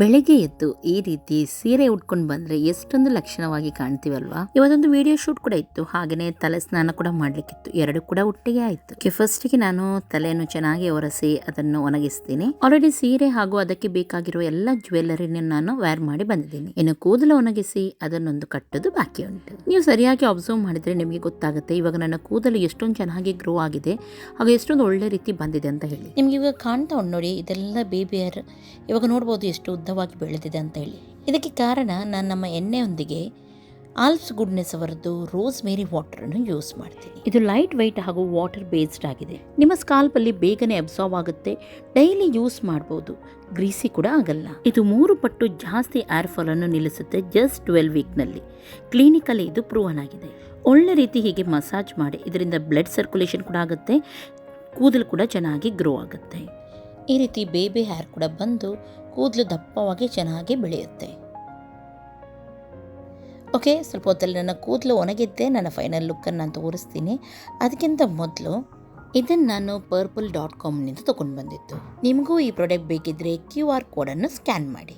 ಬೆಳಗ್ಗೆ ಎದ್ದು ಈ ರೀತಿ ಸೀರೆ ಉಟ್ಕೊಂಡು ಬಂದ್ರೆ ಎಷ್ಟೊಂದು ಲಕ್ಷಣವಾಗಿ ಕಾಣ್ತೀವಲ್ವಾ. ಇವತ್ತೊಂದು ವಿಡಿಯೋ ಶೂಟ್ ಕೂಡ ಇತ್ತು, ಹಾಗೇನೆ ತಲೆ ಸ್ನಾನ ಕೂಡ ಮಾಡ್ಲಿಕ್ಕಿತ್ತು. ಎರಡು ಕೂಡ ಒಟ್ಟಿಗೆ ಆಯ್ತು. ಫಸ್ಟ್ಗೆ ನಾನು ತಲೆಯನ್ನು ಚೆನ್ನಾಗಿ ಒರೆಸಿ ಅದನ್ನು ಒಣಗಿಸ್ತೀನಿ. ಆಲ್ರೆಡಿ ಸೀರೆ ಹಾಗೂ ಅದಕ್ಕೆ ಬೇಕಾಗಿರುವ ಎಲ್ಲ ಜ್ಯುವೆಲ್ಲರಿನ ನಾನು ವೇರ್ ಮಾಡಿ ಬಂದಿದ್ದೀನಿ. ಇನ್ನು ಕೂದಲು ಒಣಗಿಸಿ ಅದನ್ನೊಂದು ಕಟ್ಟೋದು ಬಾಕಿ ಉಂಟು. ನೀವು ಸರಿಯಾಗಿ ಅಬ್ಸರ್ವ್ ಮಾಡಿದ್ರೆ ನಿಮಗೆ ಗೊತ್ತಾಗುತ್ತೆ ಇವಾಗ ನನ್ನ ಕೂದಲು ಎಷ್ಟೊಂದು ಚೆನ್ನಾಗಿ ಗ್ರೋ ಆಗಿದೆ ಹಾಗೂ ಎಷ್ಟೊಂದು ಒಳ್ಳೆ ರೀತಿ ಬಂದಿದೆ ಅಂತ ಹೇಳಿ. ನಿಮ್ಗೆ ಇವಾಗ ಕಾಣ್ತಾ ಉಂಟು ನೋಡಿ, ಇದೆಲ್ಲ ಬೇಬಿ ಹೇರ್. ಇವಾಗ ನೋಡ್ಬೋದು ಎಷ್ಟು ಉದ್ದವಾಗಿ ಬೆಳೆದಿದೆ ಅಂತ ಹೇಳಿ. ಇದಕ್ಕೆ ಕಾರಣ ನಾನು ನಮ್ಮ ಎಣ್ಣೆಯೊಂದಿಗೆ ಆಲ್ಪ್ಸ್ ಗುಡ್ನೆಸ್ ಅವರದ್ದು ರೋಸ್ ಮೇರಿ ವಾಟರನ್ನು ಯೂಸ್ ಮಾಡ್ತೀನಿ. ಇದು ಲೈಟ್ ವೈಟ್ ಹಾಗೂ ವಾಟರ್ ಬೇಸ್ಡ್ ಆಗಿದೆ. ನಿಮ್ಮ ಸ್ಕಾಲ್ಪಲ್ಲಿ ಬೇಗನೆ ಅಬ್ಸಾರ್ವ್ ಆಗುತ್ತೆ, ಡೈಲಿ ಯೂಸ್ ಮಾಡ್ಬೋದು, ಗ್ರೀಸಿ ಕೂಡ ಆಗಲ್ಲ. ಇದು 3 ಪಟ್ಟು ಜಾಸ್ತಿ ಏರ್ ಫಾಲ್ ಅನ್ನು ನಿಲ್ಲಿಸುತ್ತೆ ಜಸ್ಟ್ 12 ವೀಕ್ನಲ್ಲಿ. ಕ್ಲಿನಿಕಲ್ಲಿ ಇದು ಪ್ರೂವನ್ ಆಗಿದೆ. ಒಳ್ಳೆ ರೀತಿ ಹೀಗೆ ಮಸಾಜ್ ಮಾಡಿ ಇದರಿಂದ ಬ್ಲಡ್ ಸರ್ಕ್ಯುಲೇಷನ್ ಕೂಡ ಆಗುತ್ತೆ, ಕೂದಲು ಕೂಡ ಚೆನ್ನಾಗಿ ಗ್ರೋ ಆಗುತ್ತೆ. ಈ ರೀತಿ ಬೇಬಿ ಹೇರ್ ಕೂಡ ಬಂದು ಕೂದಲು ದಪ್ಪವಾಗಿ ಚೆನ್ನಾಗಿ ಬೆಳೆಯುತ್ತೆ. ಓಕೆ, ಸ್ವಲ್ಪ ಹೊತ್ತಲ್ಲಿ ನನ್ನ ಕೂದಲು ಒಣಗಿದ್ದೆ ನನ್ನ ಫೈನಲ್ ಲುಕ್ಕನ್ನು ನಾನು ತೋರಿಸ್ತೀನಿ. ಅದಕ್ಕಿಂತ ಮೊದಲು ಇದನ್ನು ನಾನು purple.com ನಿಂದ ತೊಗೊಂಡು ಬಂದಿದ್ದು. ನಿಮಗೂ ಈ ಪ್ರಾಡಕ್ಟ್ ಬೇಕಿದ್ದರೆ QR ಕೋಡನ್ನು ಸ್ಕ್ಯಾನ್ ಮಾಡಿ.